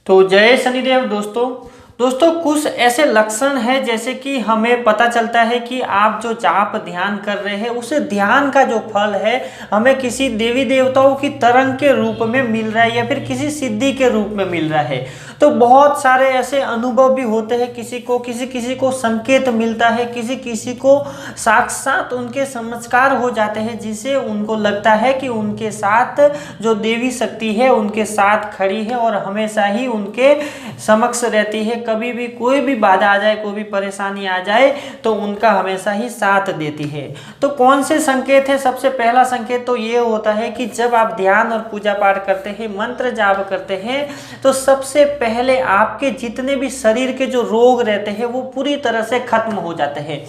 तो जय शनिदेव दोस्तों कुछ ऐसे लक्षण हैं जैसे कि हमें पता चलता है कि आप जो जाप ध्यान कर रहे हैं उस ध्यान का जो फल है हमें किसी देवी देवताओं की तरंग के रूप में मिल रहा है या फिर किसी सिद्धि के रूप में मिल रहा है। तो बहुत सारे ऐसे अनुभव भी होते हैं, किसी को संकेत मिलता है, किसी को साक्षात उनके चमत्कार हो जाते हैं जिससे उनको लगता है कि उनके साथ जो देवी शक्ति है उनके साथ खड़ी है और हमेशा ही उनके समक्ष रहती है। कभी भी कोई भी बाधा आ जाए, कोई भी परेशानी आ जाए तो उनका हमेशा ही साथ देती है। तो कौन से संकेत है? सबसे पहला संकेत तो ये होता है कि जब आप ध्यान और पूजा पाठ करते हैं, मंत्र जाप करते हैं, तो सबसे पहले आपके जितने भी शरीर के जो रोग रहते हैं वो पूरी तरह से खत्म हो जाते हैं।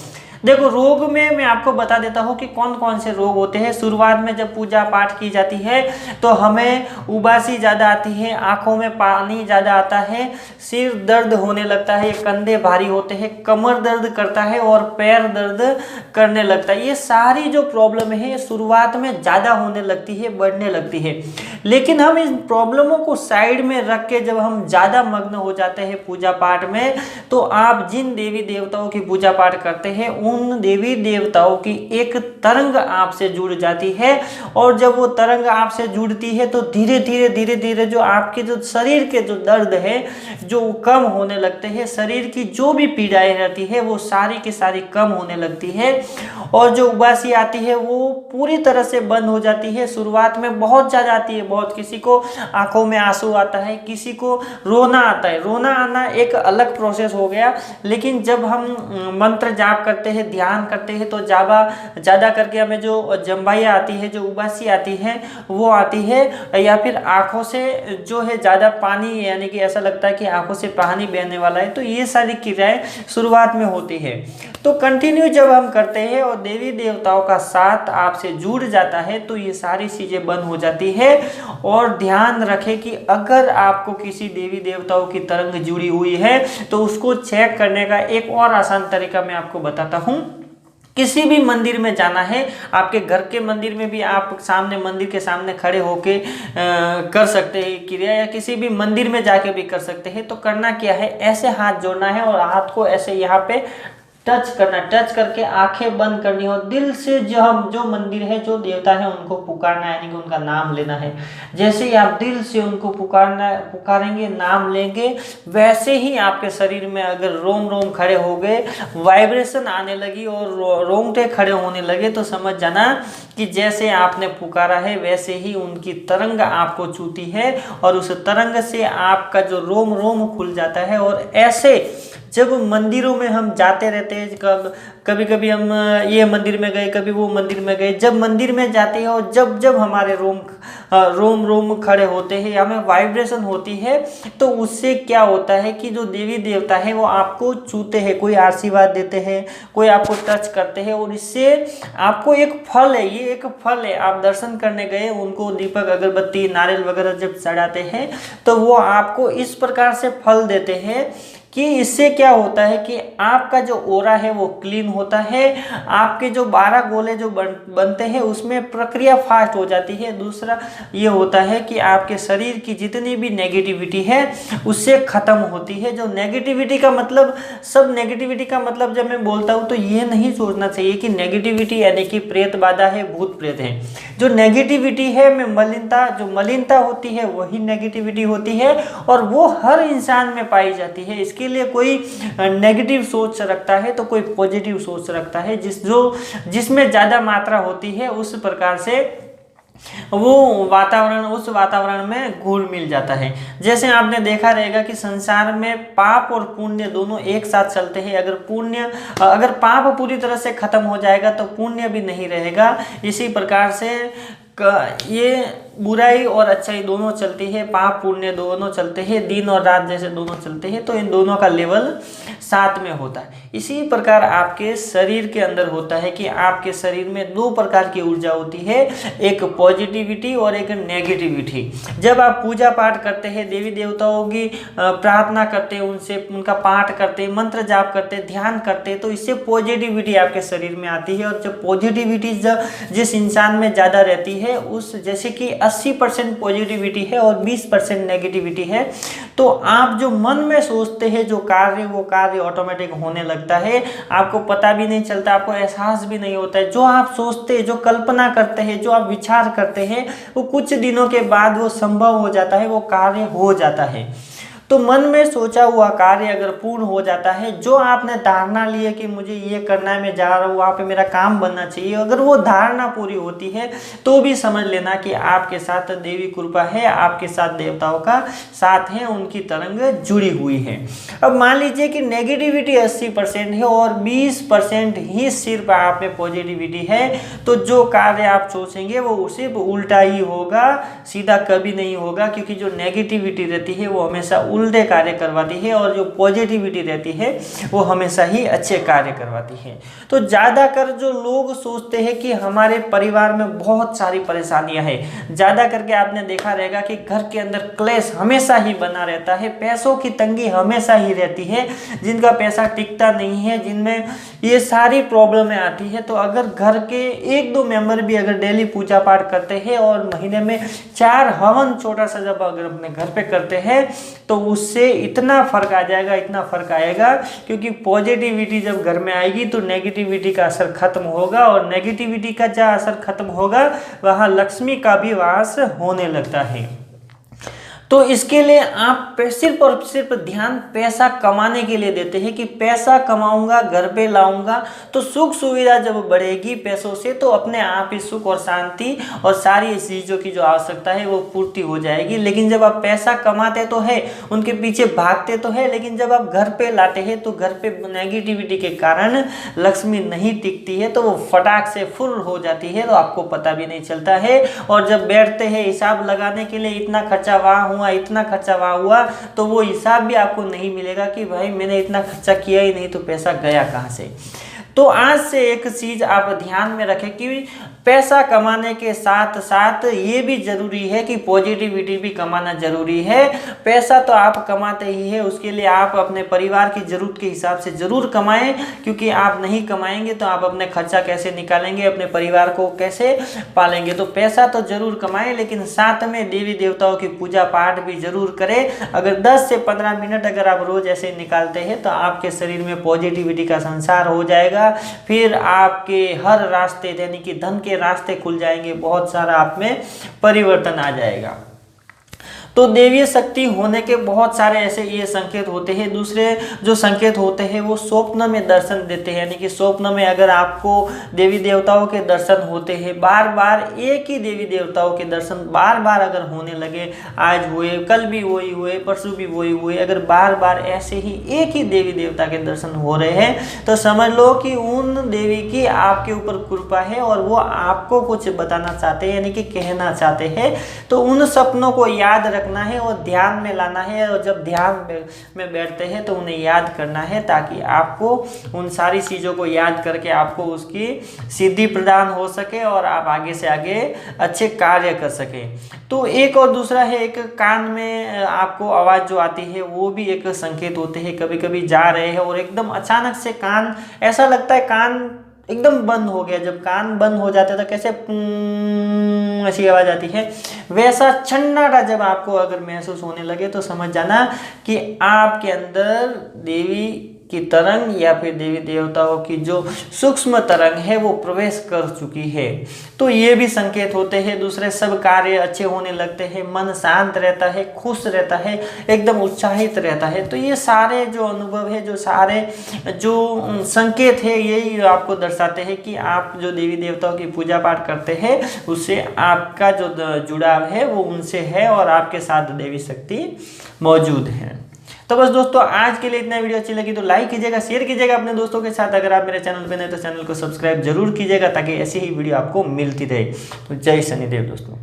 देखो, रोग में मैं आपको बता देता हूँ कि कौन कौन से रोग होते हैं। शुरुआत में जब पूजा पाठ की जाती है तो हमें उबासी ज़्यादा आती है, आंखों में पानी ज़्यादा आता है, सिर दर्द होने लगता है, कंधे भारी होते हैं, कमर दर्द करता है और पैर दर्द करने लगता है। ये सारी जो प्रॉब्लम है शुरुआत में ज़्यादा होने लगती है, बढ़ने लगती है। लेकिन हम इन प्रॉब्लमों को साइड में रख के जब हम ज़्यादा मग्न हो जाते हैं पूजा पाठ में, तो आप जिन देवी देवताओं की पूजा पाठ करते हैं उन देवी देवताओं की एक तरंग आपसे जुड़ जाती है। और जब वो तरंग आपसे जुड़ती है तो धीरे धीरे जो आपके जो शरीर के जो दर्द है जो कम होने लगते हैं, शरीर की जो भी पीड़ाएं रहती है वो सारी की सारी कम होने लगती है और जो उबासी आती है वो पूरी तरह से बंद हो जाती है। शुरुआत में बहुत ज़्यादा आती है, बहुत, किसी को आंखों में आंसू आता है, किसी को रोना आता है। रोना आना एक अलग प्रोसेस हो गया। लेकिन जब हम मंत्र जाप करते हैं, ध्यान करते हैं, तो ज़्यादा करके हमें जो जम्बाइयाँ आती है, जो उबासी आती है वो आती है, या फिर आंखों से जो है ज़्यादा पानी, यानी कि ऐसा लगता है कि आंखों से पानी बहने वाला है। तो ये सारी क्रियाएं शुरुआत में होती है। तो कंटिन्यू जब हम करते हैं और देवी देवताओं का साथ आपसे जुड़ जाता है तो ये सारी चीज़ें बंद हो जाती है। और ध्यान रखें कि अगर आपको किसी देवी देवताओं की तरंग जुड़ी हुई है तो उसको चेक करने का एक और आसान तरीका मैं आपको बताता हूँ। किसी भी मंदिर में जाना है, आपके घर के मंदिर में भी आप सामने, मंदिर के सामने खड़े होके कर सकते हैं क्रिया, या किसी भी मंदिर में जाके भी कर सकते हैं। तो करना क्या है, ऐसे हाथ जोड़ना है और हाथ को ऐसे यहाँ पे टच करना, टच करके आंखें बंद करनी हो, दिल से जो मंदिर है, जो देवता है उनको पुकारना है, यानी कि उनका नाम लेना है। जैसे ही आप दिल से उनको पुकारेंगे, नाम लेंगे, वैसे ही आपके शरीर में अगर रोम रोम खड़े हो गए, वाइब्रेशन आने लगी और रोंगटे खड़े होने लगे, तो समझ जाना कि जैसे आपने पुकारा है वैसे ही उनकी तरंग आपको छूती है और उस तरंग से आपका जो रोम रोम खुल जाता है। और ऐसे जब मंदिरों में हम जाते रहते हैं, कभी कभी हम ये मंदिर में गए, कभी वो मंदिर में गए, जब मंदिर में जाते हैं और जब हमारे रोम खड़े होते हैं, हमें वाइब्रेशन होती है, तो उससे क्या होता है कि जो देवी देवता है वो आपको छूते हैं, कोई आशीर्वाद देते हैं, कोई आपको टच करते हैं और इससे आपको एक फल है, ये एक फल है। आप दर्शन करने गए, उनको दीपक अगरबत्ती नारियल वगैरह जब चढ़ाते हैं तो वो आपको इस प्रकार से फल देते हैं कि इससे क्या होता है कि आपका जो ओरा है वो क्लीन होता है, आपके जो 12 गोले जो बनते हैं उसमें प्रक्रिया फास्ट हो जाती है। दूसरा ये होता है कि आपके शरीर की जितनी भी नेगेटिविटी है उससे ख़त्म होती है। जो नेगेटिविटी का मतलब, सब नेगेटिविटी का मतलब जब मैं बोलता हूँ तो ये नहीं सोचना चाहिए कि नेगेटिविटी यानी कि प्रेत बाधा है, भूत प्रेत है। जो नेगेटिविटी है में मलिनता, जो मलिनता होती है वही नेगेटिविटी होती है और वो हर इंसान में पाई जाती है। इसके लिए कोई नेगेटिव सोच रखता है तो कोई पॉजिटिव सोच रखता है, जिसमें ज़्यादा मात्रा होती है उस प्रकार से वो उस वातावरण में घुल मिल जाता है। जैसे आपने देखा रहेगा कि संसार में पाप और पुण्य दोनों एक साथ चलते हैं। अगर पाप पूरी तरह से खत्म हो जाएगा तो पुण्य भी नहीं रहेगा। इसी प्रकार से ये बुराई और अच्छाई दोनों चलती है, पाप पुण्य दोनों चलते हैं, दिन और रात जैसे दोनों चलते हैं, तो इन दोनों का लेवल साथ में होता है। इसी प्रकार आपके शरीर के अंदर होता है कि आपके शरीर में 2 प्रकार की ऊर्जा होती है, एक पॉजिटिविटी और एक नेगेटिविटी। जब आप पूजा पाठ करते हैं, देवी देवताओं की प्रार्थना करते हैं, उनका पाठ करते हैं, मंत्र जाप करते हैं, ध्यान करते हैं, तो इससे पॉजिटिविटी आपके शरीर में आती है। और जब पॉजिटिविटी जिस इंसान में ज़्यादा रहती है, उस जैसे कि 80% पॉजिटिविटी है और 20% नेगेटिविटी है। तो आप जो मन में सोचते हैं जो कार्य, वो कार्य ऑटोमेटिक होने लगता है, आपको पता भी नहीं चलता, आपको एहसास भी नहीं होता है। जो आप सोचते हैं, जो कल्पना करते हैं, जो आप विचार करते हैं, वो कुछ दिनों के बाद वो संभव हो जाता है, वो कार्य हो जाता है। तो मन में सोचा हुआ कार्य अगर पूर्ण हो जाता है, जो आपने धारणा ली है कि मुझे ये करना है, मैं जा रहा हूँ वहाँ पे मेरा काम बनना चाहिए, अगर वो धारणा पूरी होती है तो भी समझ लेना कि आपके साथ देवी कृपा है, आपके साथ देवताओं का साथ है, उनकी तरंग जुड़ी हुई है। अब मान लीजिए कि नेगेटिविटी 80% है और 20% ही सिर्फ आप में पॉजिटिविटी है, तो जो कार्य आप सोचेंगे वो सिर्फ उल्टा ही होगा, सीधा कभी नहीं होगा, क्योंकि जो नेगेटिविटी रहती है वो हमेशा उल्टे कार्य करवाती है और जो पॉजिटिविटी रहती है वो हमेशा ही अच्छे कार्य करवाती है। तो ज़्यादातर जो लोग सोचते हैं कि हमारे परिवार में बहुत सारी परेशानियां हैं, ज़्यादा करके आपने देखा रहेगा कि घर के अंदर क्लेश हमेशा ही बना रहता है, पैसों की तंगी हमेशा ही रहती है, जिनका पैसा टिकता नहीं है, जिनमें ये सारी प्रॉब्लमें आती है। तो अगर घर के 1-2 मेंबर भी अगर डेली पूजा पाठ करते हैं और महीने में 4 हवन छोटा सा जब अगर अपने घर पे करते हैं तो उससे इतना फर्क आ जाएगा, इतना फर्क आएगा, क्योंकि पॉजिटिविटी जब घर में आएगी तो नेगेटिविटी का असर खत्म होगा और नेगेटिविटी का जहाँ असर खत्म होगा वहाँ लक्ष्मी का भी वास होने लगता है। तो इसके लिए आप सिर्फ और सिर्फ ध्यान पैसा कमाने के लिए देते हैं कि पैसा कमाऊंगा, घर पे लाऊंगा, तो सुख सुविधा जब बढ़ेगी पैसों से तो अपने आप ही सुख और शांति और सारी चीज़ों की जो आवश्यकता है वो पूर्ति हो जाएगी। लेकिन जब आप पैसा कमाते तो है, उनके पीछे भागते तो है, लेकिन जब आप घर पे लाते हैं तो घर पे नेगेटिविटी के कारण लक्ष्मी नहीं टिकती है, तो वो फटाक से फुल हो जाती है, तो आपको पता भी नहीं चलता है। और जब बैठते हैं हिसाब लगाने के लिए, इतना खर्चा वहाँ हुआ, इतना खर्चा वहाँ हुआ, तो वो हिसाब भी आपको नहीं मिलेगा कि भाई मैंने इतना खर्चा किया ही नहीं, तो पैसा गया कहाँ से। तो आज से एक चीज़ आप ध्यान में रखें कि पैसा कमाने के साथ साथ ये भी ज़रूरी है कि पॉजिटिविटी भी कमाना ज़रूरी है। पैसा तो आप कमाते ही है, उसके लिए आप अपने परिवार की ज़रूरत के हिसाब से ज़रूर कमाएं, क्योंकि आप नहीं कमाएंगे तो आप अपने खर्चा कैसे निकालेंगे, अपने परिवार को कैसे पालेंगे। तो पैसा तो ज़रूर कमाएं, लेकिन साथ में देवी देवताओं की पूजा पाठ भी ज़रूर करें। अगर 10 से 15 मिनट अगर आप रोज़ ऐसे निकालते हैं तो आपके शरीर में पॉजिटिविटी का संचार हो जाएगा। फिर आपके हर रास्ते यानी कि धन के रास्ते खुल जाएंगे, बहुत सारा आप में परिवर्तन आ जाएगा। तो देवीय शक्ति होने के बहुत सारे ऐसे ये संकेत होते हैं। दूसरे जो संकेत होते हैं वो स्वप्न में दर्शन देते हैं, यानी कि स्वप्न में अगर आपको देवी देवताओं के दर्शन होते हैं, बार बार एक ही देवी देवताओं के दर्शन बार बार अगर होने लगे, आज हुए, कल भी वही हुए, परसों भी वही हुए, अगर बार बार ऐसे ही एक ही देवी देवता के दर्शन हो रहे हैं, तो समझ लो कि उन देवी की आपके ऊपर कृपा है और वो आपको कुछ बताना चाहते हैं, यानी कि कहना चाहते हैं। तो उन सपनों को याद रखना है और ध्यान में लाना है, और जब ध्यान में बैठते हैं तो उन्हें याद करना है, ताकि आपको उन सारी चीज़ों को याद करके आपको उसकी सिद्धि प्रदान हो सके और आप आगे से आगे अच्छे कार्य कर सकें। तो एक और दूसरा है, एक कान में आपको आवाज़ जो आती है वो भी एक संकेत होते हैं। कभी कभी जा रहे हैं और एकदम अचानक से कान ऐसा लगता है कान एकदम बंद हो गया। जब कान बंद हो जाते तो कैसे ऐसी आवाज़ आती है, वैसा सन्नाटा जब आपको अगर महसूस होने लगे तो समझ जाना कि आपके अंदर देवी की तरंग या फिर देवी देवताओं की जो सूक्ष्म तरंग है वो प्रवेश कर चुकी है। तो ये भी संकेत होते हैं। दूसरे सब कार्य अच्छे होने लगते हैं, मन शांत रहता है, खुश रहता है, एकदम उत्साहित रहता है। तो ये सारे जो अनुभव है, जो सारे जो संकेत है, यही आपको दर्शाते हैं कि आप जो देवी देवताओं की पूजा पाठ करते हैं उससे आपका जो जुड़ाव है वो उनसे है और आपके साथ देवी शक्ति मौजूद है। तो बस दोस्तों आज के लिए इतना। वीडियो अच्छी लगी तो लाइक कीजिएगा, शेयर कीजिएगा अपने दोस्तों के साथ। अगर आप मेरे चैनल पे नए तो चैनल को सब्सक्राइब जरूर कीजिएगा ताकि ऐसी ही वीडियो आपको मिलती रहे। तो जय शनिदेव दोस्तों।